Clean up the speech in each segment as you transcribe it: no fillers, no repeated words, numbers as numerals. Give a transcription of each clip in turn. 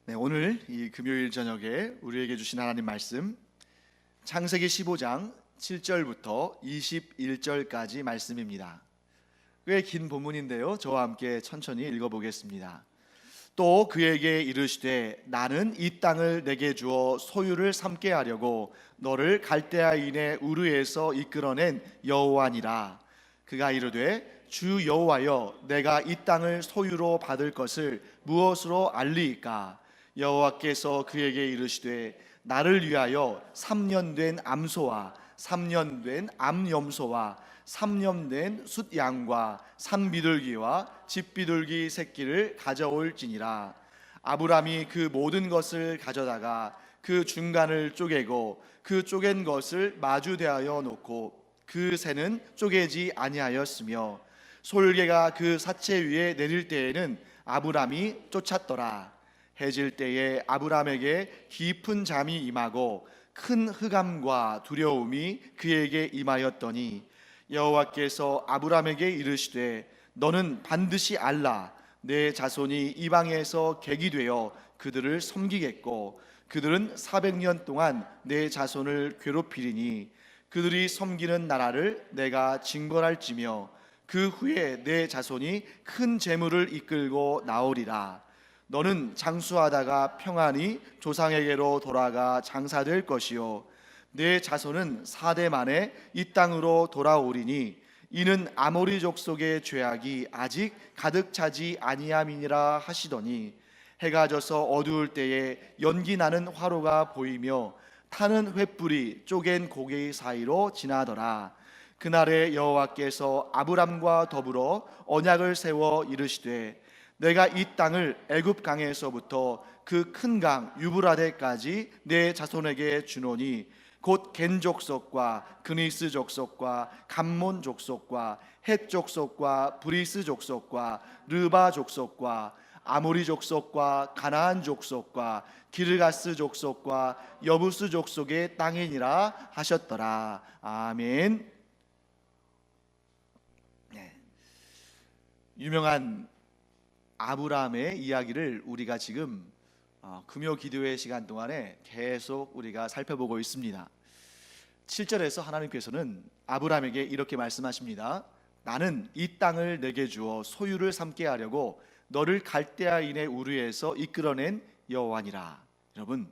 네, 오늘 이 금요일 저녁에 우리에게 주신 하나님 말씀 창세기 15장 7절부터 21절까지 말씀입니다. 꽤 긴 본문인데요, 저와 함께 천천히 읽어보겠습니다. 또 그에게 이르시되 나는 이 땅을 내게 주어 소유를 삼게 하려고 너를 갈대아인의 우르에서 이끌어낸 여호와니라. 그가 이르되 주 여호와여, 내가 이 땅을 소유로 받을 것을 무엇으로 알리이까? 여호와께서 그에게 이르시되 나를 위하여 3년 된 암소와 3년 된 암염소와 3년 된 숫양과 산비둘기와 집비둘기 새끼를 가져올지니라. 아브람이 그 모든 것을 가져다가 그 중간을 쪼개고 그 쪼갠 것을 마주 대하여 놓고 그 새는 쪼개지 아니하였으며 솔개가 그 사체 위에 내릴 때에는 아브람이 쫓았더라. 해질 때에 아브람에게 깊은 잠이 임하고 큰 흑암과 두려움이 그에게 임하였더니 여호와께서 아브람에게 이르시되 너는 반드시 알라. 내 자손이 이방에서 객이 되어 그들을 섬기겠고 그들은 400년 동안 내 자손을 괴롭히리니 그들이 섬기는 나라를 내가 징벌할지며 그 후에 내 자손이 큰 재물을 이끌고 나오리라. 너는 장수하다가 평안히 조상에게로 돌아가 장사될 것이요 내 자손은 4대 만에 이 땅으로 돌아오리니 이는 아모리 족속의 죄악이 아직 가득 차지 아니함이니라 하시더니 해가 져서 어두울 때에 연기 나는 화로가 보이며 타는 횃불이 쪼갠 고개 사이로 지나더라. 그날에 여호와께서 아브람과 더불어 언약을 세워 이르시되 내가 이 땅을 애굽 강에서부터 그 큰 강 유브라데까지 내 자손에게 주노니 곧 겐 족속과 그니스 족속과 감몬 족속과 헷 족속과 브리스 족속과 르바 족속과 아모리 족속과 가나안 족속과 기르가스 족속과 여부스 족속의 땅이니라 하셨더라. 아멘. 네. 유명한 아브라함의 이야기를 우리가 지금 금요 기도회 시간 동안에 계속 우리가 살펴보고 있습니다. 7절에서 하나님께서는 아브라함에게 이렇게 말씀하십니다. 나는 이 땅을 내게 주어 소유를 삼게 하려고 너를 갈대아인의 우르에서 이끌어낸 여호와니라. 여러분,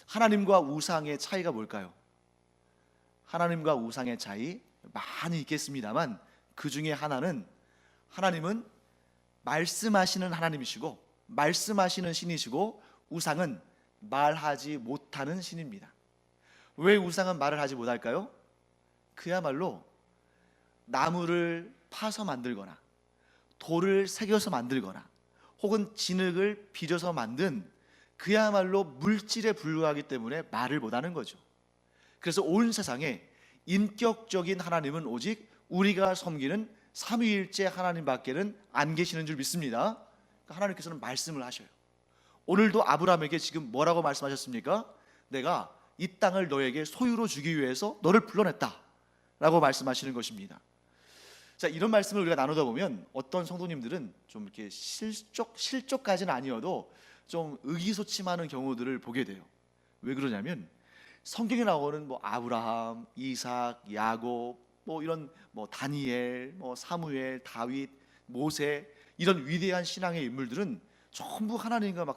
하나님과 우상의 차이가 뭘까요? 하나님과 우상의 차이 많이 있겠습니다만 그 중에 하나는 하나님은 말씀하시는 하나님이시고 말씀하시는 신이시고 우상은 말하지 못하는 신입니다. 왜 우상은 말을 하지 못할까요? 그야말로 나무를 파서 만들거나 돌을 새겨서 만들거나 혹은 진흙을 빚어서 만든 그야말로 물질에 불과하기 때문에 말을 못하는 거죠. 그래서 온 세상에 인격적인 하나님은 오직 우리가 섬기는 삼위일체 하나님밖에는 안 계시는 줄 믿습니다. 하나님께서는 말씀을 하셔요. 오늘도 아브라함에게 지금 뭐라고 말씀하셨습니까? 내가 이 땅을 너에게 소유로 주기 위해서 너를 불러냈다 라고 말씀하시는 것입니다. 자, 이런 말씀을 우리가 나누다 보면 어떤 성도님들은 좀 이렇게 실족까지는 아니어도 좀 의기소침하는 경우들을 보게 돼요. 왜 그러냐면 성경에 나오는 아브라함, 이삭, 야곱, 이런 다니엘, 사무엘, 다윗, 모세 이런 위대한 신앙의 인물들은 전부 하나님과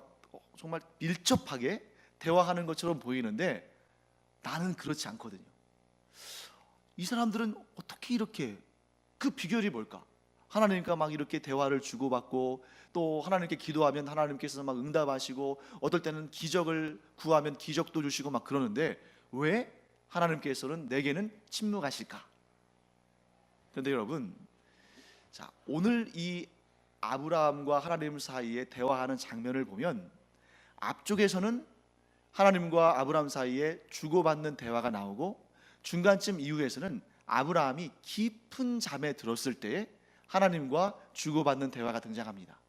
정말 밀접하게 대화하는 것처럼 보이는데 나는 그렇지 않거든요. 이 사람들은 어떻게 이렇게 그 비결이 뭘까? 하나님과 이렇게 대화를 주고받고 또 하나님께 기도하면 하나님께서 응답하시고 어떨 때는 기적을 구하면 기적도 주시고 그러는데 왜 하나님께서는 내게는 침묵하실까? 그런데 여러분, 자, 오늘 이 아브라함과 하나님 사이에 대화하는 장면을 보면 앞쪽에서는 하나님과 아브라함 사이에 주고받는 대화가 나오고 중간쯤 이후에서는 아브라함이 깊은 잠에 들었을 때에 하나님과 주고받는 대화가 등장합니다.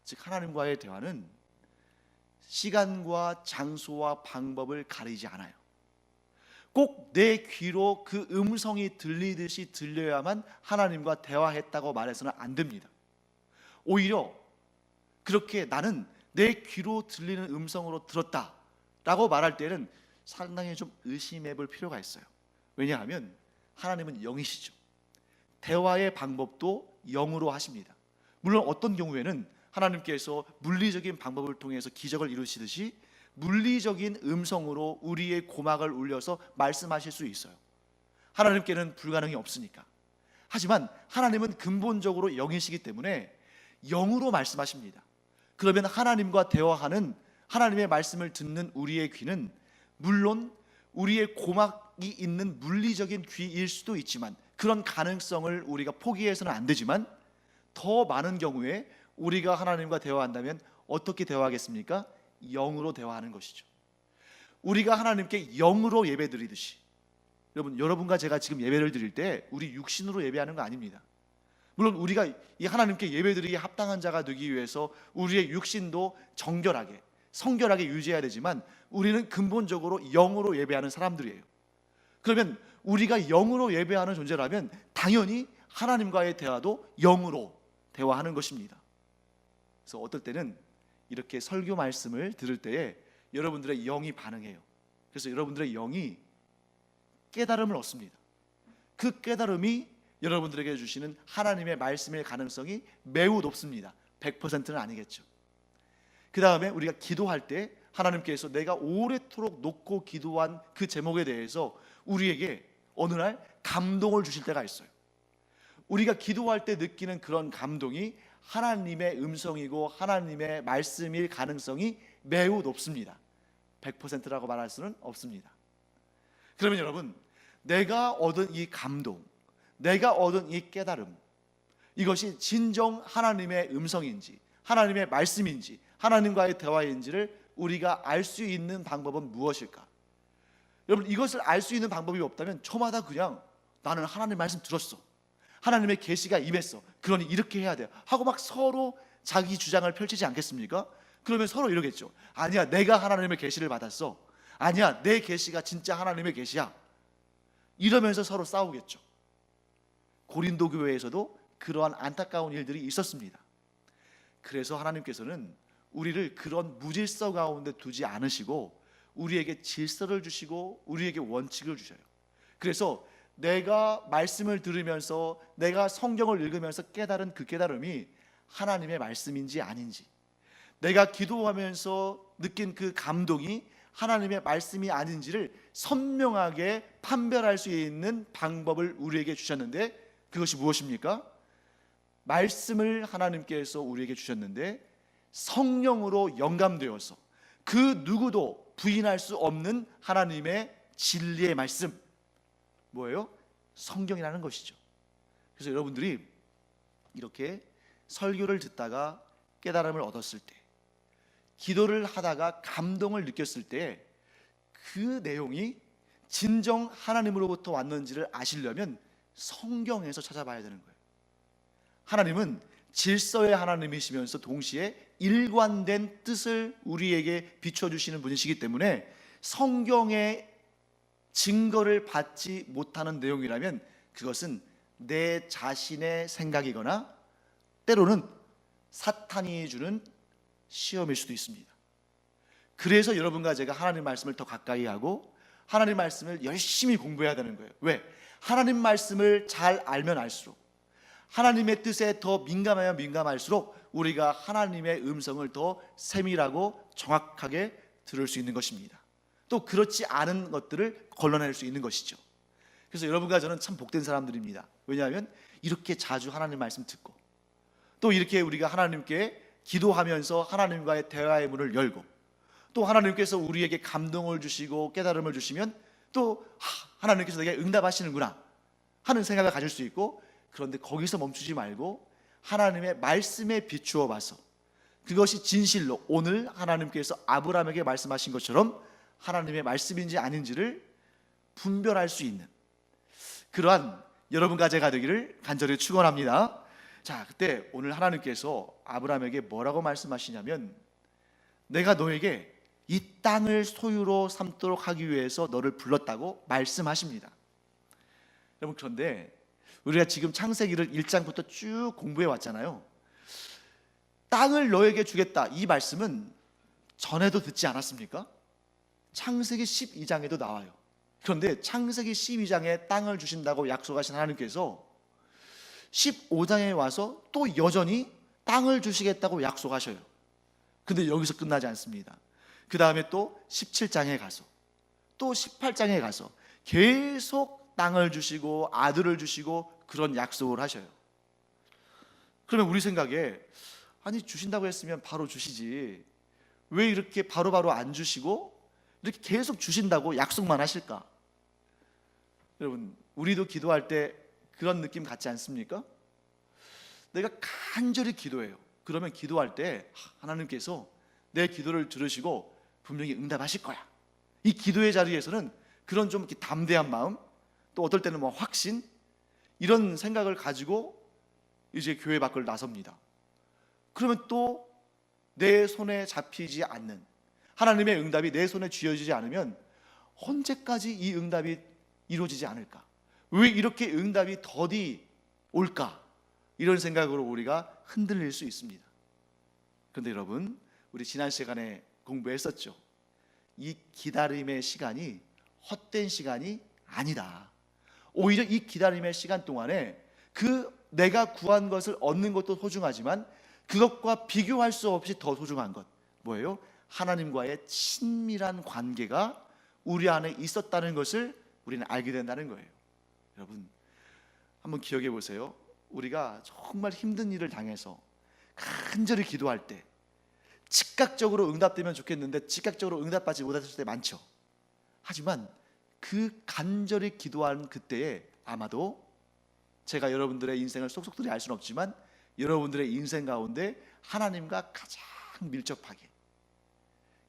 즉 하나님과의 대화는 시간과 장소와 방법을 가리지 않아요. 꼭 내 귀로 그 음성이 들리듯이 들려야만 하나님과 대화했다고 말해서는 안 됩니다. 오히려 그렇게 나는 내 귀로 들리는 음성으로 들었다라고 말할 때는 상당히 좀 의심해 볼 필요가 있어요. 왜냐하면 하나님은 영이시죠. 대화의 방법도 영으로 하십니다. 물론 어떤 경우에는 하나님께서 물리적인 방법을 통해서 기적을 이루시듯이 물리적인 음성으로 우리의 고막을 울려서 말씀하실 수 있어요. 하나님께는 불가능이 없으니까. 하지만 하나님은 근본적으로 영이시기 때문에 영으로 말씀하십니다. 그러면 하나님과 대화하는, 하나님의 말씀을 듣는 우리의 귀는 물론 우리의 고막이 있는 물리적인 귀일 수도 있지만, 그런 가능성을 우리가 포기해서는 안 되지만, 더 많은 경우에 우리가 하나님과 대화한다면 어떻게 대화하겠습니까? 영으로 대화하는 것이죠. 우리가 하나님께 영으로 예배드리듯이, 여러분과 제가 지금 예배를 드릴 때 우리 육신으로 예배하는 거 아닙니다. 물론 우리가 이 하나님께 예배드리기에 합당한 자가 되기 위해서 우리의 육신도 정결하게, 성결하게 유지해야 되지만, 우리는 근본적으로 영으로 예배하는 사람들이에요. 그러면 우리가 영으로 예배하는 존재라면 당연히 하나님과의 대화도 영으로 대화하는 것입니다. 그래서 어떨 때는 이렇게 설교 말씀을 들을 때에 여러분들의 영이 반응해요. 그래서 여러분들의 영이 깨달음을 얻습니다. 그 깨달음이 여러분들에게 주시는 하나님의 말씀일 가능성이 매우 높습니다. 100%는 아니겠죠. 그 다음에 우리가 기도할 때 하나님께서 내가 오래도록 놓고 기도한 그 제목에 대해서 우리에게 어느 날 감동을 주실 때가 있어요. 우리가 기도할 때 느끼는 그런 감동이 하나님의 음성이고 하나님의 말씀일 가능성이 매우 높습니다. 100%라고 말할 수는 없습니다. 그러면 여러분, 내가 얻은 이 감동, 내가 얻은 이 깨달음, 이것이 진정 하나님의 음성인지 하나님의 말씀인지 하나님과의 대화인지를 우리가 알 수 있는 방법은 무엇일까? 여러분, 이것을 알 수 있는 방법이 없다면 저마다 그냥 나는 하나님 말씀 들었어, 하나님의 계시가 임했어, 그러니 이렇게 해야 돼요 하고 막 서로 자기 주장을 펼치지 않겠습니까? 그러면 서로 이러겠죠. 아니야, 내가 하나님의 계시를 받았어, 아니야, 내 계시가 진짜 하나님의 계시야, 이러면서 서로 싸우겠죠. 고린도 교회에서도 그러한 안타까운 일들이 있었습니다. 그래서 하나님께서는 우리를 그런 무질서 가운데 두지 않으시고 우리에게 질서를 주시고 우리에게 원칙을 주셔요. 그래서 내가 말씀을 들으면서, 내가 성경을 읽으면서 깨달은 그 깨달음이 하나님의 말씀인지 아닌지, 내가 기도하면서 느낀 그 감동이 하나님의 말씀이 아닌지를 선명하게 판별할 수 있는 방법을 우리에게 주셨는데, 그것이 무엇입니까? 말씀을 하나님께서 우리에게 주셨는데 성령으로 영감되어서 그 누구도 부인할 수 없는 하나님의 진리의 말씀, 뭐예요? 성경이라는 것이죠. 그래서 여러분들이 이렇게 설교를 듣다가 깨달음을 얻었을 때, 기도를 하다가 감동을 느꼈을 때, 그 내용이 진정 하나님으로부터 왔는지를 아시려면 성경에서 찾아봐야 되는 거예요. 하나님은 질서의 하나님이시면서 동시에 일관된 뜻을 우리에게 비춰주시는 분이시기 때문에 성경의 증거를 받지 못하는 내용이라면 그것은 내 자신의 생각이거나 때로는 사탄이 주는 시험일 수도 있습니다. 그래서 여러분과 제가 하나님 말씀을 더 가까이 하고 하나님 말씀을 열심히 공부해야 되는 거예요. 왜? 하나님 말씀을 잘 알면 알수록, 하나님의 뜻에 더 민감하면 민감할수록 우리가 하나님의 음성을 더 세밀하고 정확하게 들을 수 있는 것입니다. 또 그렇지 않은 것들을 걸러낼 수 있는 것이죠. 그래서 여러분과 저는 참 복된 사람들입니다. 왜냐하면 이렇게 자주 하나님 말씀 듣고, 또 이렇게 우리가 하나님께 기도하면서 하나님과의 대화의 문을 열고, 또 하나님께서 우리에게 감동을 주시고 깨달음을 주시면 또 하나님께서 내게 응답하시는구나 하는 생각을 가질 수 있고, 그런데 거기서 멈추지 말고 하나님의 말씀에 비추어 봐서 그것이 진실로 오늘 하나님께서 아브라함에게 말씀하신 것처럼 하나님의 말씀인지 아닌지를 분별할 수 있는 그러한 여러분과 제가 되기를 간절히 축원합니다. 자, 그때 오늘 하나님께서 아브라함에게 뭐라고 말씀하시냐면, 내가 너에게 이 땅을 소유로 삼도록 하기 위해서 너를 불렀다고 말씀하십니다. 여러분, 그런데 우리가 지금 창세기를 1장부터 쭉 공부해 왔잖아요. 땅을 너에게 주겠다, 이 말씀은 전에도 듣지 않았습니까? 창세기 12장에도 나와요. 그런데 창세기 12장에 땅을 주신다고 약속하신 하나님께서 15장에 와서 또 여전히 땅을 주시겠다고 약속하셔요. 근데 여기서 끝나지 않습니다. 그 다음에 또 17장에 가서 또 18장에 가서 계속 땅을 주시고 아들을 주시고 그런 약속을 하셔요. 그러면 우리 생각에, 아니 주신다고 했으면 바로 주시지, 왜 이렇게 바로바로 안 주시고 이렇게 계속 주신다고 약속만 하실까? 여러분, 우리도 기도할 때 그런 느낌 같지 않습니까? 내가 간절히 기도해요. 그러면 기도할 때 하나님께서 내 기도를 들으시고 분명히 응답하실 거야. 이 기도의 자리에서는 그런 좀 이렇게 담대한 마음, 또 어떨 때는 뭐 확신, 이런 생각을 가지고 이제 교회 밖을 나섭니다. 그러면 또 내 손에 잡히지 않는 하나님의 응답이 내 손에 쥐어지지 않으면 언제까지 이 응답이 이루어지지 않을까? 왜 이렇게 응답이 더디 올까? 이런 생각으로 우리가 흔들릴 수 있습니다. 그런데 여러분, 우리 지난 시간에 공부했었죠. 이 기다림의 시간이 헛된 시간이 아니다. 오히려 이 기다림의 시간 동안에 그 내가 구한 것을 얻는 것도 소중하지만 그것과 비교할 수 없이 더 소중한 것, 뭐예요? 하나님과의 친밀한 관계가 우리 안에 있었다는 것을 우리는 알게 된다는 거예요. 여러분, 한번 기억해 보세요. 우리가 정말 힘든 일을 당해서 간절히 기도할 때 즉각적으로 응답되면 좋겠는데 즉각적으로 응답받지 못했을 때 많죠. 하지만 그 간절히 기도한 그때에 아마도 제가 여러분들의 인생을 속속들이 알 수는 없지만 여러분들의 인생 가운데 하나님과 가장 밀접하게,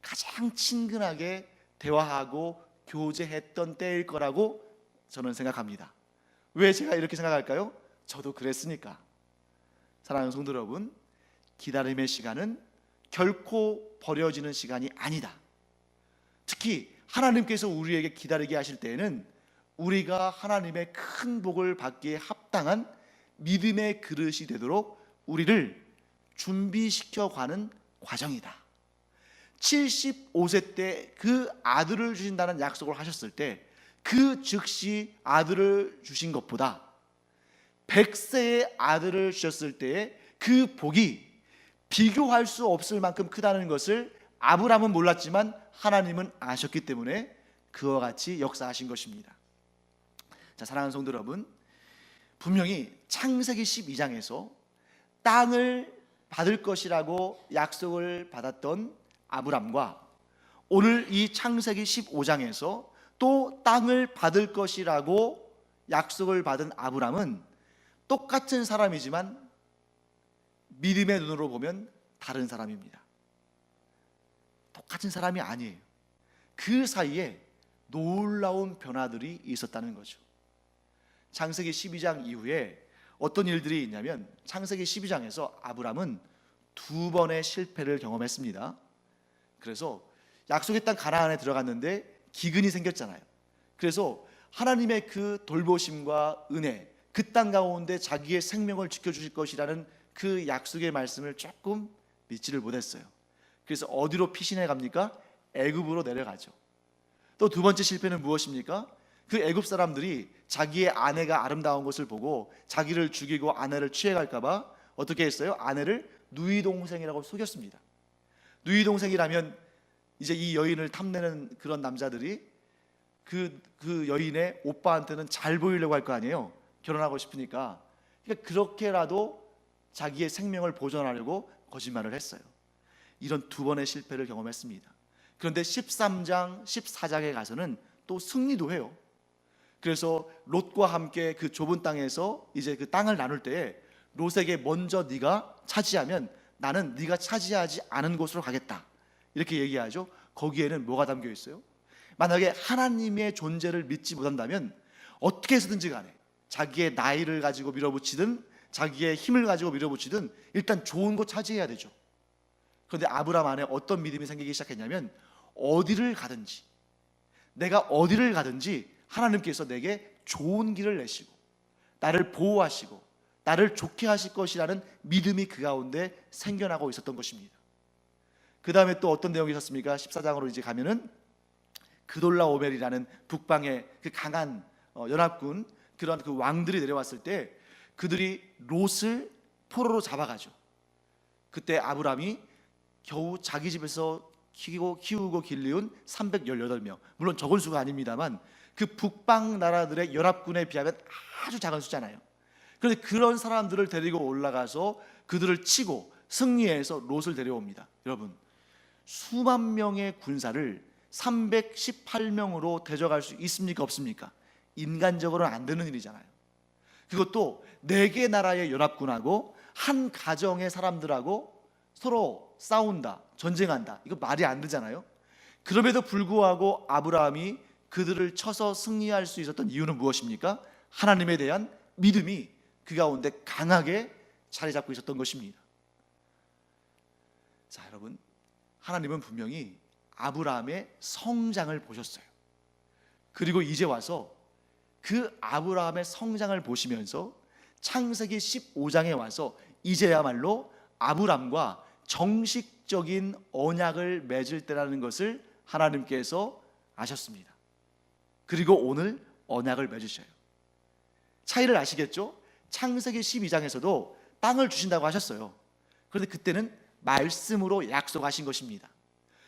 가장 친근하게 대화하고 교제했던 때일 거라고 저는 생각합니다. 왜 제가 이렇게 생각할까요? 저도 그랬으니까. 사랑하는 성도 여러분, 기다림의 시간은 결코 버려지는 시간이 아니다. 특히 하나님께서 우리에게 기다리게 하실 때에는 우리가 하나님의 큰 복을 받기에 합당한 믿음의 그릇이 되도록 우리를 준비시켜가는 과정이다. 75세 때 그 아들을 주신다는 약속을 하셨을 때 그 즉시 아들을 주신 것보다 100세의 아들을 주셨을 때의 그 복이 비교할 수 없을 만큼 크다는 것을 아브라함은 몰랐지만 하나님은 아셨기 때문에 그와 같이 역사하신 것입니다. 자, 사랑하는 성도 여러분, 분명히 창세기 12장에서 땅을 받을 것이라고 약속을 받았던 아브람과 오늘 이 창세기 15장에서 또 땅을 받을 것이라고 약속을 받은 아브람은 똑같은 사람이지만 믿음의 눈으로 보면 다른 사람입니다. 똑같은 사람이 아니에요. 그 사이에 놀라운 변화들이 있었다는 거죠. 창세기 12장 이후에 어떤 일들이 있냐면 창세기 12장에서 아브람은 2번의 실패를 경험했습니다. 그래서 약속의 땅 가나안에 들어갔는데 기근이 생겼잖아요. 그래서 하나님의 그 돌보심과 은혜, 그 땅 가운데 자기의 생명을 지켜주실 것이라는 그 약속의 말씀을 조금 믿지를 못했어요. 그래서 어디로 피신해 갑니까? 애굽으로 내려가죠. 또 두 번째 실패는 무엇입니까? 그 애굽 사람들이 자기의 아내가 아름다운 것을 보고 자기를 죽이고 아내를 취해갈까 봐 어떻게 했어요? 아내를 누이 동생이라고 속였습니다. 누이 동생이라면 이제 이 여인을 탐내는 그런 남자들이 그 여인의 오빠한테는 잘 보이려고 할 거 아니에요. 결혼하고 싶으니까. 그러니까 그렇게라도 자기의 생명을 보존하려고 거짓말을 했어요. 이런 2번의 실패를 경험했습니다. 그런데 13장, 14장에 가서는 또 승리도 해요. 그래서 롯과 함께 그 좁은 땅에서 이제 그 땅을 나눌 때에 롯에게 먼저 네가 차지하면 나는 네가 차지하지 않은 곳으로 가겠다, 이렇게 얘기하죠. 거기에는 뭐가 담겨 있어요? 만약에 하나님의 존재를 믿지 못한다면 어떻게 해서든지 간에 자기의 나이를 가지고 밀어붙이든 자기의 힘을 가지고 밀어붙이든 일단 좋은 곳 차지해야 되죠. 그런데 아브라함 안에 어떤 믿음이 생기기 시작했냐면 어디를 가든지, 내가 어디를 가든지 하나님께서 내게 좋은 길을 내시고 나를 보호하시고 나를 좋게 하실 것이라는 믿음이 그 가운데 생겨나고 있었던 것입니다. 그 다음에 또 어떤 내용이 있었습니까? 14장으로 이제 가면은 그돌라오멜이라는 북방의 그 강한 연합군, 그런 그 왕들이 내려왔을 때 그들이 롯을 포로로 잡아가죠. 그때 아브라함이 겨우 자기 집에서 키우고 길리운 318명, 물론 적은 수가 아닙니다만 그 북방 나라들의 연합군에 비하면 아주 작은 수잖아요. 그런데 그런 사람들을 데리고 올라가서 그들을 치고 승리해서 롯을 데려옵니다. 여러분, 수만 명의 군사를 318명으로 대적할 수 있습니까? 없습니까? 인간적으로는 안 되는 일이잖아요. 그것도 4개 나라의 연합군하고 한 가정의 사람들하고 서로 싸운다, 전쟁한다. 이거 말이 안 되잖아요. 그럼에도 불구하고 아브라함이 그들을 쳐서 승리할 수 있었던 이유는 무엇입니까? 하나님에 대한 믿음이 그 가운데 강하게 자리 잡고 있었던 것입니다. 자, 여러분, 하나님은 분명히 아브라함의 성장을 보셨어요. 그리고 이제 와서 그 아브라함의 성장을 보시면서 창세기 15장에 와서 이제야말로 아브라함과 정식적인 언약을 맺을 때라는 것을 하나님께서 아셨습니다. 그리고 오늘 언약을 맺으셔요. 차이를 아시겠죠? 창세기 12장에서도 땅을 주신다고 하셨어요. 그런데 그때는 말씀으로 약속하신 것입니다.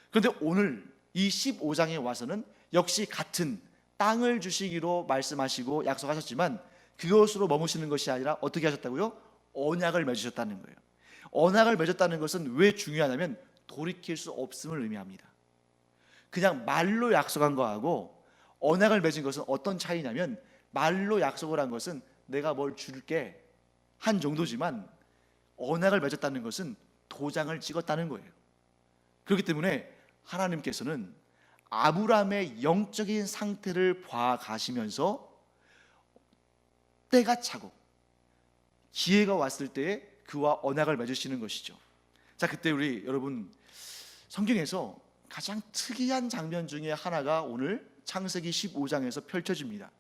그런데 오늘 이 15장에 와서는 역시 같은 땅을 주시기로 말씀하시고 약속하셨지만 그것으로 머무시는 것이 아니라 어떻게 하셨다고요? 언약을 맺으셨다는 거예요. 언약을 맺었다는 것은 왜 중요하냐면 돌이킬 수 없음을 의미합니다. 그냥 말로 약속한 거하고 언약을 맺은 것은 어떤 차이냐면, 말로 약속을 한 것은 내가 뭘 줄게 한 정도지만 언약을 맺었다는 것은 도장을 찍었다는 거예요. 그렇기 때문에 하나님께서는 아브라함의 영적인 상태를 봐가시면서 때가 차고 기회가 왔을 때에 그와 언약을 맺으시는 것이죠. 자, 그때 우리 여러분, 성경에서 가장 특이한 장면 중에 하나가 오늘 창세기 15장에서 펼쳐집니다.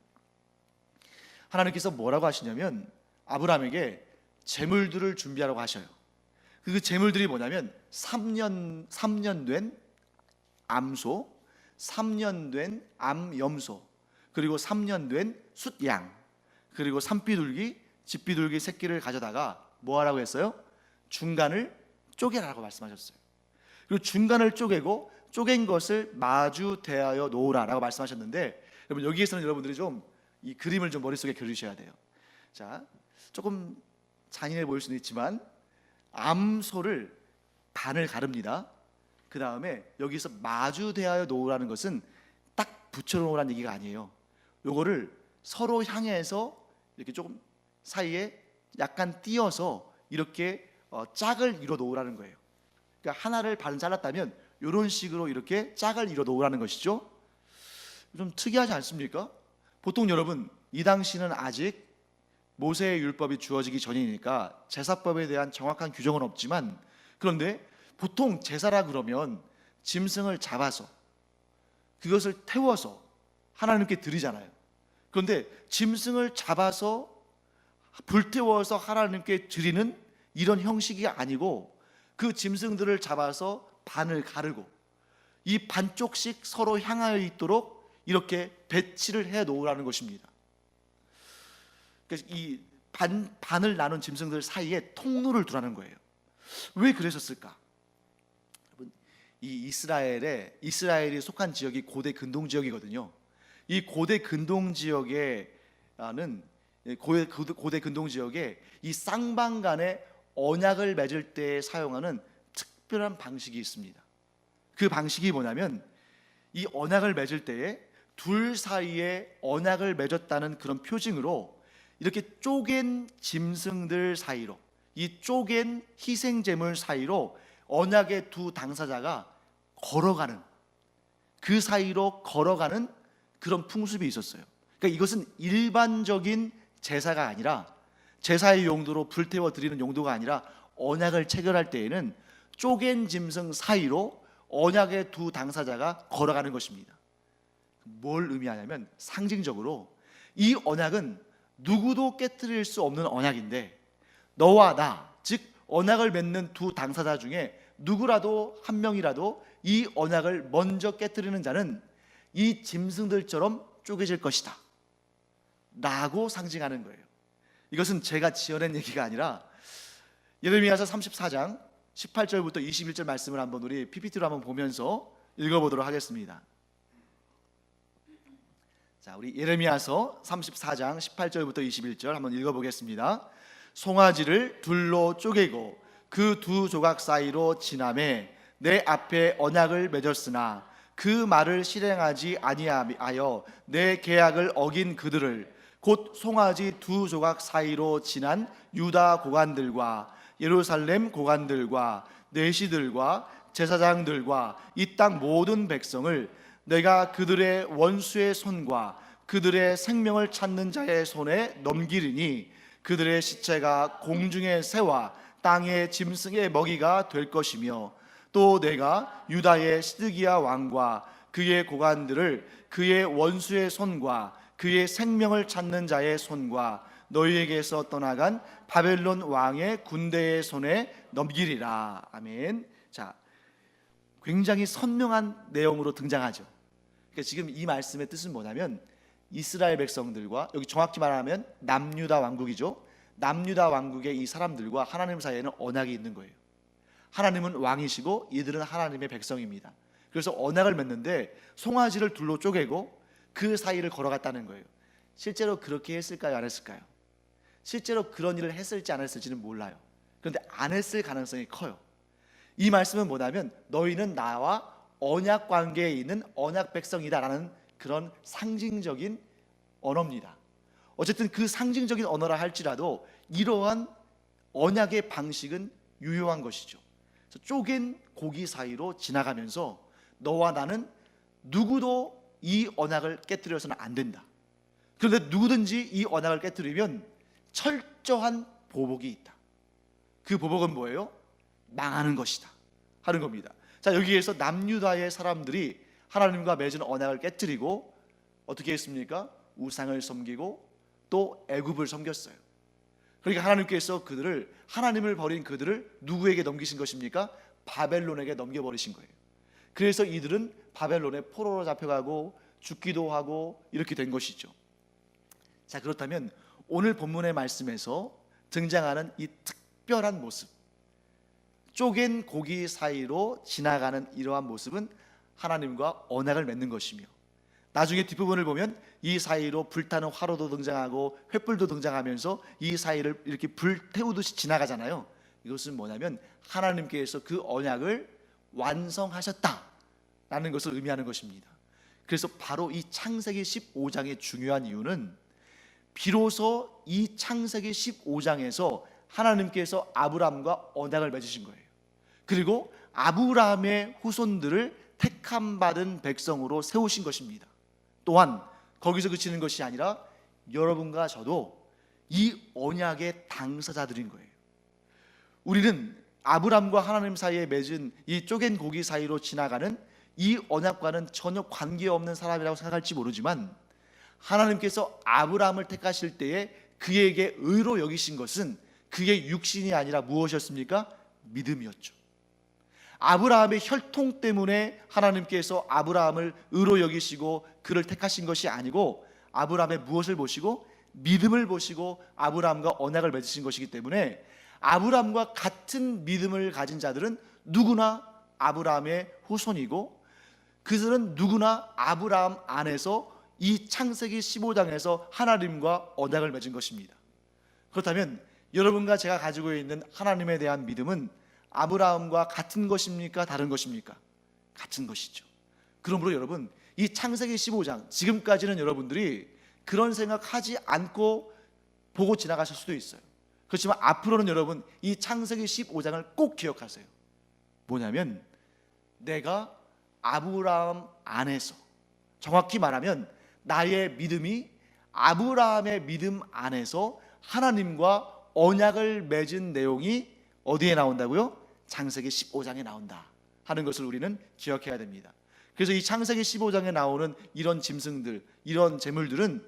하나님께서 뭐라고 하시냐면 아브라함에게 재물들을 준비하라고 하셔요. 그 재물들이 뭐냐면 3년 된 암소, 3년 된 암염소, 그리고 3년 된 숫양, 그리고 산비둘기, 집비둘기 새끼를 가져다가 뭐 하라고 했어요? 중간을 쪼개라고 말씀하셨어요. 그리고 중간을 쪼개고 쪼갠 것을 마주 대하여 놓으라라고 말씀하셨는데, 여러분 여기에서는 여러분들이 좀 이 그림을 좀 머릿속에 그리셔야 돼요. 자, 조금 잔인해 보일 수는 있지만 암소를 반을 가릅니다. 그 다음에 여기서 마주 대하여 놓으라는 것은 딱 붙여놓으라는 얘기가 아니에요. 요거를 서로 향해서 이렇게 조금 사이에 약간 띄어서 이렇게 짝을 이뤄 놓으라는 거예요. 그러니까 하나를 반 잘랐다면 이런 식으로 이렇게 짝을 이뤄 놓으라는 것이죠. 좀 특이하지 않습니까? 보통 여러분, 이 당시는 아직 모세의 율법이 주어지기 전이니까 제사법에 대한 정확한 규정은 없지만, 그런데 보통 제사라 그러면 짐승을 잡아서 그것을 태워서 하나님께 드리잖아요. 그런데 짐승을 잡아서 불태워서 하나님께 드리는 이런 형식이 아니고, 그 짐승들을 잡아서 반을 가르고 이 반쪽씩 서로 향하여 있도록 이렇게 배치를 해 놓으라는 것입니다. 그래서 이 반을 나눈 짐승들 사이에 통로를 두라는 거예요. 왜 그러셨을까? 여러분, 이 이스라엘이 속한 지역이 고대 근동 지역이거든요. 이 고대 근동 지역에 고대 근동 지역에 이 쌍방 간의 언약을 맺을 때 사용하는 특별한 방식이 있습니다. 그 방식이 뭐냐면, 이 언약을 맺을 때에 둘 사이에 언약을 맺었다는 그런 표징으로 이렇게 쪼갠 짐승들 사이로, 이 쪼갠 희생제물 사이로 언약의 두 당사자가 걸어가는, 그 사이로 걸어가는 그런 풍습이 있었어요. 그러니까 이것은 일반적인 제사가 아니라, 제사의 용도로 불태워 드리는 용도가 아니라 언약을 체결할 때에는 쪼갠 짐승 사이로 언약의 두 당사자가 걸어가는 것입니다. 뭘 의미하냐면, 상징적으로 이 언약은 누구도 깨뜨릴 수 없는 언약인데 너와 나, 즉 언약을 맺는 두 당사자 중에 누구라도 한 명이라도 이 언약을 먼저 깨뜨리는 자는 이 짐승들처럼 쪼개질 것이다 라고 상징하는 거예요. 이것은 제가 지어낸 얘기가 아니라 예레미야서 34장 18절부터 21절 말씀을 한번 우리 PPT로 한번 보면서 읽어보도록 하겠습니다. 자, 우리 예레미야서 34장 18절부터 21절 한번 읽어보겠습니다. 송아지를 둘로 쪼개고 그 두 조각 사이로 지나매 내 앞에 언약을 맺었으나 그 말을 실행하지 아니하여 내 계약을 어긴 그들을 곧 송아지 두 조각 사이로 지난 유다 고관들과 예루살렘 고관들과 내시들과 제사장들과 이 땅 모든 백성을 내가 그들의 원수의 손과 그들의 생명을 찾는 자의 손에 넘기리니 그들의 시체가 공중의 새와 땅의 짐승의 먹이가 될 것이며 또 내가 유다의 시드기야 왕과 그의 고관들을 그의 원수의 손과 그의 생명을 찾는 자의 손과 너희에게서 떠나간 바벨론 왕의 군대의 손에 넘기리라. 아멘. 자, 굉장히 선명한 내용으로 등장하죠. 그러니까 지금 이 말씀의 뜻은 뭐냐면 이스라엘 백성들과, 여기 정확히 말하면 남유다 왕국이죠. 남유다 왕국의 이 사람들과 하나님 사이에는 언약이 있는 거예요. 하나님은 왕이시고 이들은 하나님의 백성입니다. 그래서 언약을 맺는데 송아지를 둘로 쪼개고 그 사이를 걸어갔다는 거예요. 실제로 그렇게 했을까요? 안 했을까요? 실제로 그런 일을 했을지 안 했을지는 몰라요. 그런데 안 했을 가능성이 커요. 이 말씀은 뭐냐면 너희는 나와 언약 관계에 있는 언약 백성이다라는 그런 상징적인 언어입니다. 어쨌든 그 상징적인 언어라 할지라도 이러한 언약의 방식은 유효한 것이죠. 쪼갠 고기 사이로 지나가면서 너와 나는 누구도 이 언약을 깨뜨려서는 안 된다. 그런데 누구든지 이 언약을 깨뜨리면 철저한 보복이 있다. 그 보복은 뭐예요? 망하는 것이다 하는 겁니다. 자, 여기에서 남유다의 사람들이 하나님과 맺은 언약을 깨뜨리고 어떻게 했습니까? 우상을 섬기고 또 애굽을 섬겼어요. 그러니까 하나님께서 그들을, 하나님을 버린 그들을 누구에게 넘기신 것입니까? 바벨론에게 넘겨버리신 거예요. 그래서 이들은 바벨론의 포로로 잡혀가고 죽기도 하고 이렇게 된 것이죠. 자, 그렇다면 오늘 본문의 말씀에서 등장하는 이 특별한 모습, 쪼갠 고기 사이로 지나가는 이러한 모습은 하나님과 언약을 맺는 것이며, 나중에 뒷부분을 보면 이 사이로 불타는 화로도 등장하고 횃불도 등장하면서 이 사이를 이렇게 불태우듯이 지나가잖아요. 이것은 뭐냐면 하나님께서 그 언약을 완성하셨다라는 것을 의미하는 것입니다. 그래서 바로 이 창세기 15장의 중요한 이유는 비로소 이 창세기 15장에서 하나님께서 아브라함과 언약을 맺으신 거예요. 그리고 아브라함의 후손들을 택함 받은 백성으로 세우신 것입니다. 또한 거기서 그치는 것이 아니라 여러분과 저도 이 언약의 당사자들인 거예요. 우리는 아브라함과 하나님 사이에 맺은 이 쪼갠 고기 사이로 지나가는 이 언약과는 전혀 관계없는 사람이라고 생각할지 모르지만, 하나님께서 아브라함을 택하실 때에 그에게 의로 여기신 것은 그의 육신이 아니라 무엇이었습니까? 믿음이었죠. 아브라함의 혈통 때문에 하나님께서 아브라함을 의로 여기시고 그를 택하신 것이 아니고, 아브라함의 무엇을 보시고? 믿음을 보시고 아브라함과 언약을 맺으신 것이기 때문에 아브라함과 같은 믿음을 가진 자들은 누구나 아브라함의 후손이고, 그들은 누구나 아브라함 안에서 이 창세기 15장에서 하나님과 언약을 맺은 것입니다. 그렇다면 여러분과 제가 가지고 있는 하나님에 대한 믿음은 아브라함과 같은 것입니까? 다른 것입니까? 같은 것이죠. 그러므로 여러분, 이 창세기 15장, 지금까지는 여러분들이 그런 생각하지 않고 보고 지나가실 수도 있어요. 그렇지만 앞으로는 여러분 이 창세기 15장을 꼭 기억하세요. 뭐냐면 내가 아브라함 안에서, 정확히 말하면 나의 믿음이 아브라함의 믿음 안에서 하나님과 언약을 맺은 내용이 어디에 나온다고요? 창세기 15장에 나온다 하는 것을 우리는 기억해야 됩니다. 그래서 이 창세기 15장에 나오는 이런 짐승들, 이런 재물들은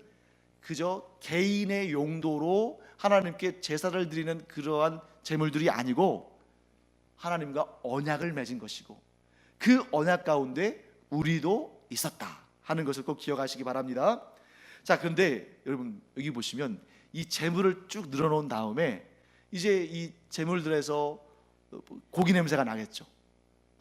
그저 개인의 용도로 하나님께 제사를 드리는 그러한 제물들이 아니고 하나님과 언약을 맺은 것이고 그 언약 가운데 우리도 있었다 하는 것을 꼭 기억하시기 바랍니다. 자, 그런데 여러분 여기 보시면 이 제물을 쭉 늘어놓은 다음에 이제 이 제물들에서 고기 냄새가 나겠죠.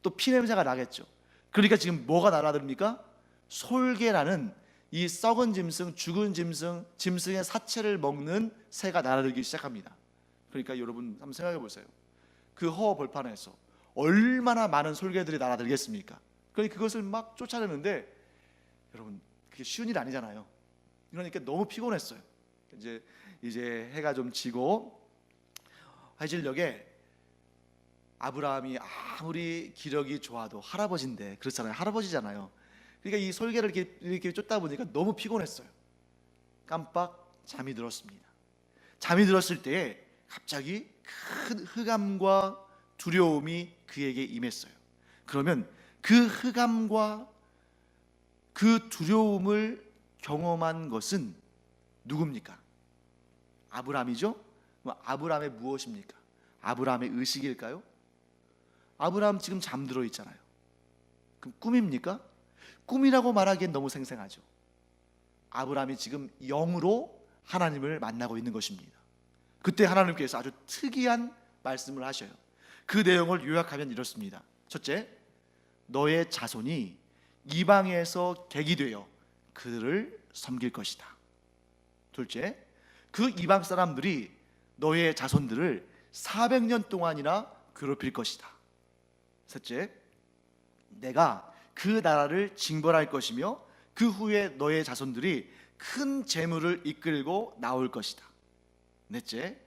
또 피 냄새가 나겠죠. 그러니까 지금 뭐가 날아듭니까? 솔개라는 이 썩은 짐승, 죽은 짐승, 짐승의 사체를 먹는 새가 날아들기 시작합니다. 그러니까 여러분 한번 생각해 보세요. 그 허허 벌판에서 얼마나 많은 솔개들이 날아들겠습니까? 그러니까 그것을 막 쫓아내는데 여러분 그게 쉬운 일 아니잖아요. 그러니까 너무 피곤했어요. 이제 해가 좀 지고 해질녘에 아브라함이 아무리 기력이 좋아도 할아버지인데 그렇잖아요. 할아버지잖아요. 그러니까 이 솔개를 이렇게 쫓다 보니까 너무 피곤했어요. 깜빡 잠이 들었습니다. 잠이 들었을 때에 갑자기 큰 흑암과 두려움이 그에게 임했어요. 그러면 그 흑암과 그 두려움을 경험한 것은 누굽니까? 아브라함이죠? 아브라함의 무엇입니까? 아브라함의 의식일까요? 아브라함 지금 잠들어 있잖아요. 그럼 꿈입니까? 꿈이라고 말하기엔 너무 생생하죠. 아브라함이 지금 영으로 하나님을 만나고 있는 것입니다. 그때 하나님께서 아주 특이한 말씀을 하셔요. 그 내용을 요약하면 이렇습니다. 첫째, 너의 자손이 이방에서 객이 되어 그들을 섬길 것이다. 둘째, 그 이방 사람들이 너의 자손들을 400년 동안이나 괴롭힐 것이다. 셋째, 내가 그 나라를 징벌할 것이며 그 후에 너의 자손들이 큰 재물을 이끌고 나올 것이다. 넷째,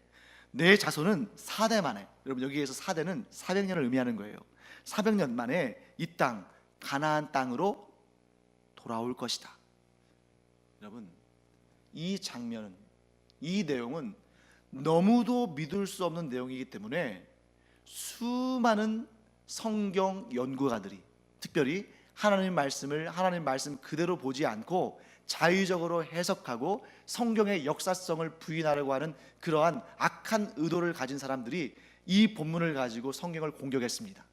내 자손은 4대 만에, 여러분 여기에서 4대는 400년을 의미하는 거예요. 400년 만에 이 땅 가나안 땅으로 돌아올 것이다. 여러분 이 장면은, 이 내용은 너무도 믿을 수 없는 내용이기 때문에 수많은 성경 연구가들이 특별히 하나님 말씀 그대로 보지 않고 자의적으로 해석하고 성경의 역사성을 부인하려고 하는 그러한 악한 의도를 가진 사람들이 이 본문을 가지고 성경을 공격했습니다.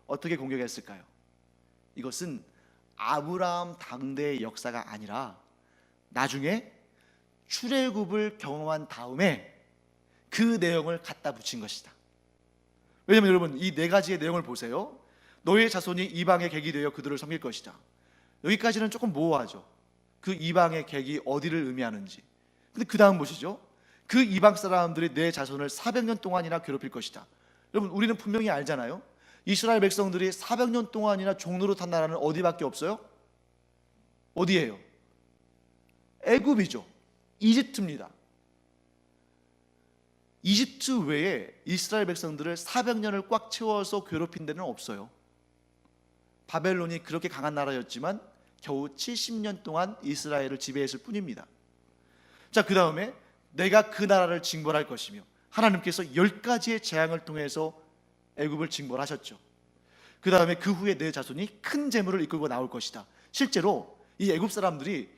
어떻게 공격했을까요? 이것은 아브라함 당대의 역사가 아니라 나중에 출애굽을 경험한 다음에 그 내용을 갖다 붙인 것이다. 왜냐하면 여러분 이 네 가지의 내용을 보세요. 너의 자손이 이방의 객이 되어 그들을 섬길 것이다. 여기까지는 조금 모호하죠. 그 이방의 객이 어디를 의미하는지. 근데 그 다음 보시죠. 그 이방 사람들이 내 자손을 400년 동안이나 괴롭힐 것이다. 여러분 우리는 분명히 알잖아요. 이스라엘 백성들이 400년 동안이나 종로로 탄 나라는 어디밖에 없어요? 어디예요? 애굽이죠. 이집트입니다. 이집트 외에 이스라엘 백성들을 400년을 꽉 채워서 괴롭힌 데는 없어요. 바벨론이 그렇게 강한 나라였지만 겨우 70년 동안 이스라엘을 지배했을 뿐입니다. 자, 그 다음에 내가 그 나라를 징벌할 것이며 하나님께서 10가지의 재앙을 통해서 애굽을 징벌하셨죠. 그 다음에 그 후에 내 자손이 큰 재물을 이끌고 나올 것이다. 실제로 이 애굽 사람들이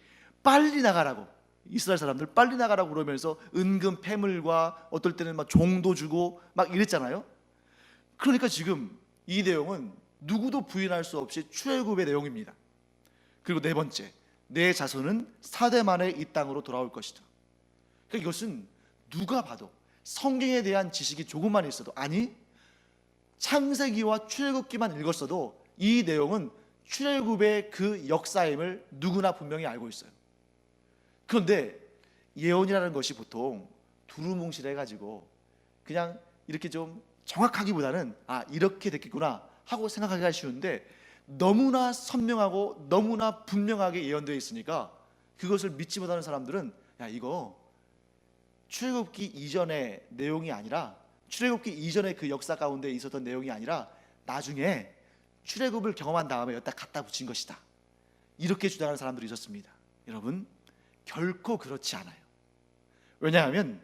빨리 나가라고, 이스라엘 사람들 빨리 나가라고 그러면서 은금 패물과 어떨 때는 막 종도 주고 막 이랬잖아요. 그러니까 지금 이 내용은 누구도 부인할 수 없이 출애굽의 내용입니다. 그리고 네 번째, 내 자손은 4대 만에 이 땅으로 돌아올 것이다. 그러니까 이것은 누가 봐도 성경에 대한 지식이 조금만 있어도, 아니 창세기와 출애굽기만 읽었어도 이 내용은 출애굽의 그 역사임을 누구나 분명히 알고 있어요. 그런데 예언이라는 것이 보통 두루뭉실해가지고 그냥 이렇게 좀 정확하기보다는 이렇게 됐겠구나 하고 생각하기가 쉬운데 너무나 선명하고 너무나 분명하게 예언되어 있으니까 그것을 믿지 못하는 사람들은 이거 출애굽기 이전의 내용이 아니라, 출애굽기 이전의 그 역사 가운데 있었던 내용이 아니라 나중에 출애굽을 경험한 다음에 여기다 갖다 붙인 것이다, 이렇게 주장하는 사람들이 있었습니다. 여러분 결코 그렇지 않아요. 왜냐하면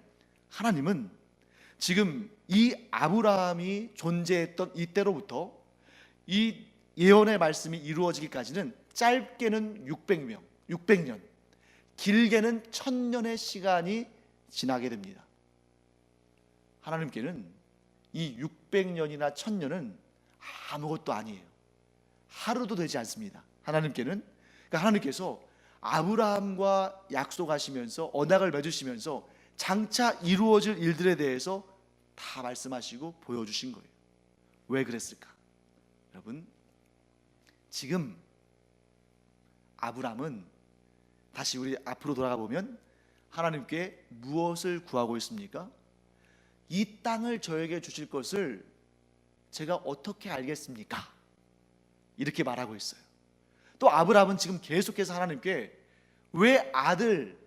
하나님은 지금 이 아브라함이 존재했던 이때로부터 이 예언의 말씀이 이루어지기까지는 짧게는 600년, 길게는 1000년의 시간이 지나게 됩니다. 하나님께는 이 600년이나 1000년은 아무것도 아니에요. 하루도 되지 않습니다. 하나님께는, 그러니까 하나님께서 아브라함과 약속하시면서 언약을 맺으시면서 장차 이루어질 일들에 대해서 다 말씀하시고 보여주신 거예요. 왜 그랬을까? 여러분, 지금 아브라함은, 다시 우리 앞으로 돌아가 보면 하나님께 무엇을 구하고 있습니까? 이 땅을 저에게 주실 것을 제가 어떻게 알겠습니까? 이렇게 말하고 있어요. 또 아브라함은 지금 계속해서 하나님께 왜 아들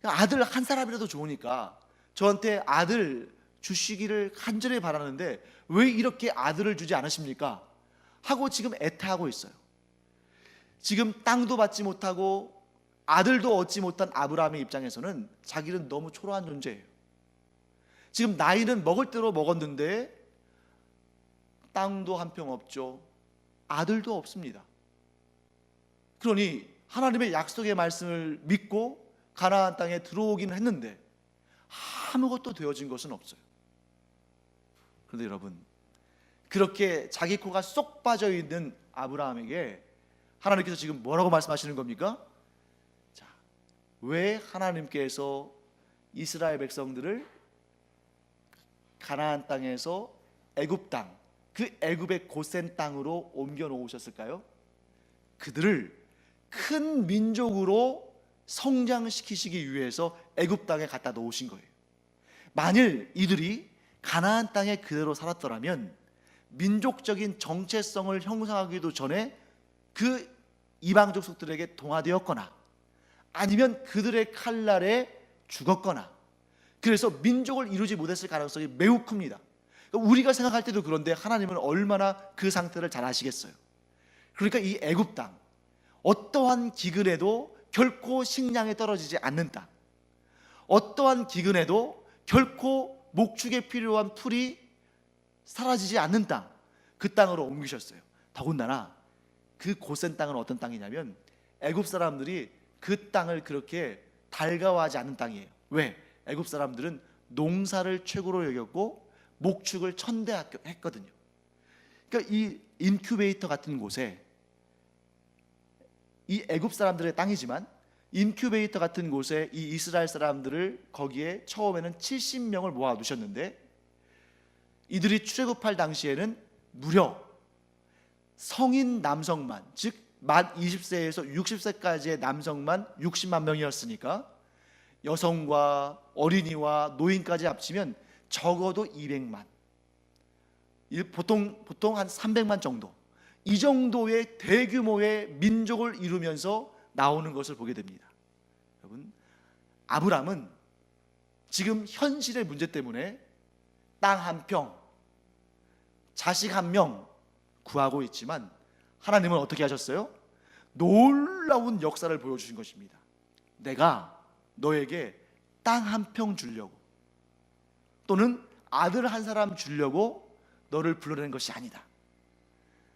한 사람이라도 좋으니까 저한테 아들 주시기를 간절히 바라는데 왜 이렇게 아들을 주지 않으십니까? 하고 지금 애타하고 있어요. 지금 땅도 받지 못하고 아들도 얻지 못한 아브라함의 입장에서는 자기는 너무 초라한 존재예요. 지금 나이는 먹을 대로 먹었는데 땅도 한 평 없죠. 아들도 없습니다. 그러니 하나님의 약속의 말씀을 믿고 가나안 땅에 들어오긴 했는데 아무것도 되어진 것은 없어요. 그런데 여러분, 그렇게 자기 코가 쏙 빠져 있는 아브라함에게 하나님께서 지금 뭐라고 말씀하시는 겁니까? 자, 왜 하나님께서 이스라엘 백성들을 가나안 땅에서 애굽 땅, 그 애굽의 고센 땅으로 옮겨 놓으셨을까요? 그들을 큰 민족으로 성장시키시기 위해서 애굽 땅에 갖다 놓으신 거예요. 만일 이들이 가나안 땅에 그대로 살았더라면 민족적인 정체성을 형성하기도 전에 그 이방 족속들에게 동화되었거나 아니면 그들의 칼날에 죽었거나, 그래서 민족을 이루지 못했을 가능성이 매우 큽니다. 우리가 생각할 때도 그런데 하나님은 얼마나 그 상태를 잘 아시겠어요. 그러니까 이 애굽 땅, 어떠한 기근에도 결코 식량이 떨어지지 않는 땅, 어떠한 기근에도 결코 목축에 필요한 풀이 사라지지 않는 땅, 그 땅으로 옮기셨어요. 더군다나 그 고센 땅은 어떤 땅이냐면 애굽 사람들이 그 땅을 그렇게 달가워하지 않는 땅이에요. 왜? 애굽 사람들은 농사를 최고로 여겼고 목축을 천대했거든요. 그러니까 이 인큐베이터 같은 곳에, 이 애굽 사람들의 땅이지만 인큐베이터 같은 곳에 이 이스라엘 사람들을 거기에 처음에는 70명을 모아 두셨는데, 이들이 출애굽할 당시에는 무려 성인 남성만, 즉 만 20세에서 60세까지의 남성만 60만 명이었으니까 여성과 어린이와 노인까지 합치면 적어도 200만, 보통 한 300만 정도, 이 정도의 대규모의 민족을 이루면서 나오는 것을 보게 됩니다. 여러분, 아브라함은 지금 현실의 문제 때문에 땅 한 평, 자식 한 명 구하고 있지만 하나님은 어떻게 하셨어요? 놀라운 역사를 보여주신 것입니다. 내가 너에게 땅 한 평 주려고, 또는 아들 한 사람 주려고 너를 불러낸 것이 아니다.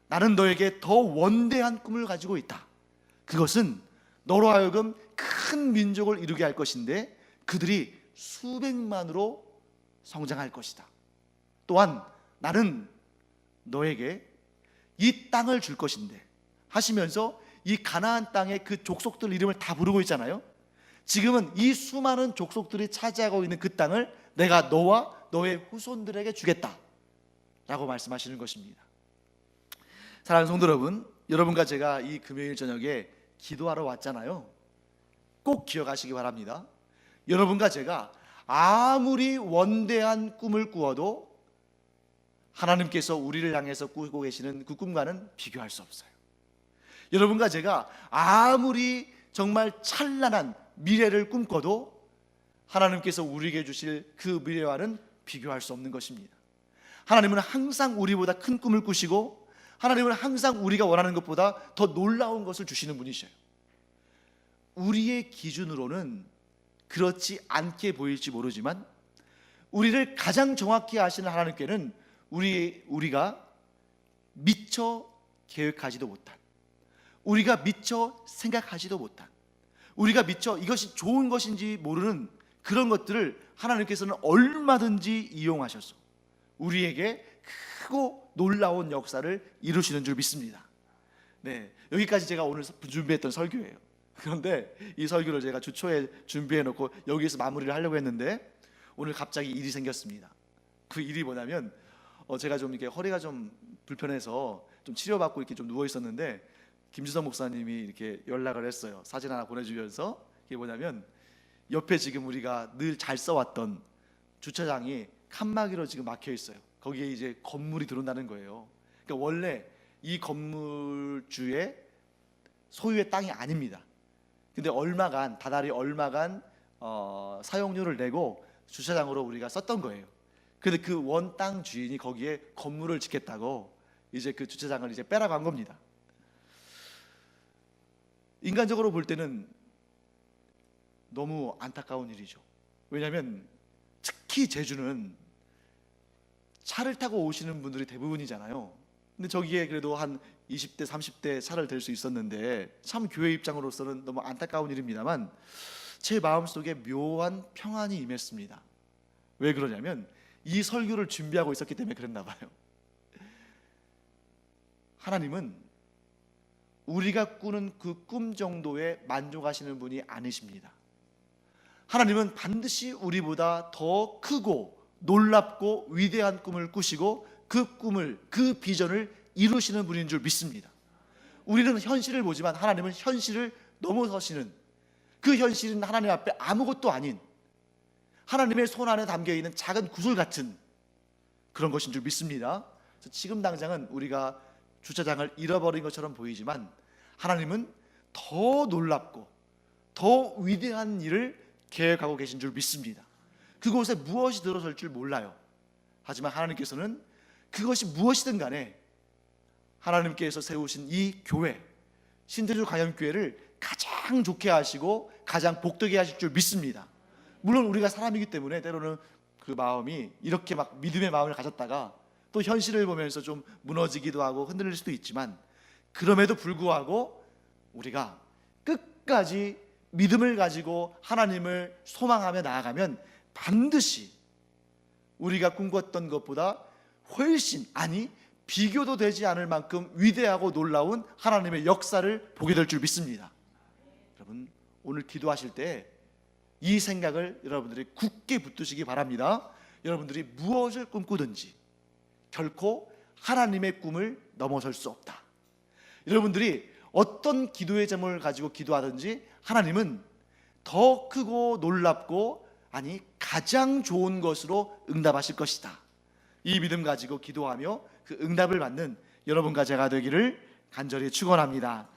나는 너에게 더 원대한 꿈을 가지고 있다. 그것은 너로 하여금 큰 민족을 이루게 할 것인데 그들이 수백만으로 성장할 것이다. 또한 나는 너에게 이 땅을 줄 것인데, 하시면서 이 가나안 땅의 그 족속들 이름을 다 부르고 있잖아요. 지금은 이 수많은 족속들이 차지하고 있는 그 땅을 내가 너와 너의 후손들에게 주겠다 라고 말씀하시는 것입니다. 사랑하는 성도 여러분, 여러분과 제가 이 금요일 저녁에 기도하러 왔잖아요. 꼭 기억하시기 바랍니다. 여러분과 제가 아무리 원대한 꿈을 꾸어도 하나님께서 우리를 향해서 꾸고 계시는 그 꿈과는 비교할 수 없어요. 여러분과 제가 아무리 정말 찬란한 미래를 꿈꿔도 하나님께서 우리에게 주실 그 미래와는 비교할 수 없는 것입니다. 하나님은 항상 우리보다 큰 꿈을 꾸시고, 하나님은 항상 우리가 원하는 것보다 더 놀라운 것을 주시는 분이셔요. 우리의 기준으로는 그렇지 않게 보일지 모르지만 우리를 가장 정확히 아시는 하나님께는 우리가 미처 계획하지도 못한, 우리가 미처 생각하지도 못한, 우리가 미처 이것이 좋은 것인지 모르는 그런 것들을 하나님께서는 얼마든지 이용하셔서 우리에게 크고 놀라운 역사를 이루시는 줄 믿습니다. 네, 여기까지 제가 오늘 준비했던 설교예요. 그런데 이 설교를 제가 주초에 준비해 놓고 여기에서 마무리를 하려고 했는데 오늘 갑자기 일이 생겼습니다. 그 일이 뭐냐면 제가 좀 이렇게 허리가 좀 불편해서 좀 치료받고 이렇게 좀 누워 있었는데 김주성 목사님이 이렇게 연락을 했어요. 사진 하나 보내주면서. 이게 뭐냐면 옆에 지금 우리가 늘 잘 써왔던 주차장이 칸막이로 지금 막혀 있어요. 거기에 이제 건물이 들어온다는 거예요. 그러니까 원래 이 건물주의 소유의 땅이 아닙니다. 근데 얼마간 다달이 얼마간 사용료를 내고 주차장으로 우리가 썼던 거예요. 근데 그 원 땅 주인이 거기에 건물을 짓겠다고 이제 그 주차장을 이제 빼라고 한 겁니다. 인간적으로 볼 때는 너무 안타까운 일이죠. 왜냐하면 특히 제주는 차를 타고 오시는 분들이 대부분이잖아요. 근데 저기에 그래도 한 20대 30대 차를 댈 수 있었는데 참 교회 입장으로서는 너무 안타까운 일입니다만 제 마음속에 묘한 평안이 임했습니다. 왜 그러냐면 이 설교를 준비하고 있었기 때문에 그랬나 봐요. 하나님은 우리가 꾸는 그 꿈 정도에 만족하시는 분이 아니십니다. 하나님은 반드시 우리보다 더 크고 놀랍고 위대한 꿈을 꾸시고 그 꿈을, 그 비전을 이루시는 분인 줄 믿습니다. 우리는 현실을 보지만 하나님은 현실을 넘어서시는, 그 현실은 하나님 앞에 아무것도 아닌 하나님의 손 안에 담겨있는 작은 구슬 같은 그런 것인 줄 믿습니다. 그래서 지금 당장은 우리가 주차장을 잃어버린 것처럼 보이지만 하나님은 더 놀랍고 더 위대한 일을 계획하고 계신 줄 믿습니다. 그곳에 무엇이 들어설 줄 몰라요. 하지만 하나님께서는 그것이 무엇이든 간에 하나님께서 세우신 이 교회, 신대주 가염교회를 가장 좋게 하시고 가장 복되게 하실 줄 믿습니다. 물론 우리가 사람이기 때문에 때로는 그 마음이 이렇게 막 믿음의 마음을 가졌다가 또 현실을 보면서 좀 무너지기도 하고 흔들릴 수도 있지만, 그럼에도 불구하고 우리가 끝까지 믿음을 가지고 하나님을 소망하며 나아가면 반드시 우리가 꿈꿨던 것보다 훨씬, 아니 비교도 되지 않을 만큼 위대하고 놀라운 하나님의 역사를 보게 될 줄 믿습니다. 여러분, 오늘 기도하실 때 이 생각을 여러분들이 굳게 붙드시기 바랍니다. 여러분들이 무엇을 꿈꾸든지 결코 하나님의 꿈을 넘어설 수 없다. 여러분들이 어떤 기도의 제목을 가지고 기도하든지 하나님은 더 크고 놀랍고, 아니 가장 좋은 것으로 응답하실 것이다. 이 믿음 가지고 기도하며 그 응답을 받는 여러분과 제가 되기를 간절히 축원합니다.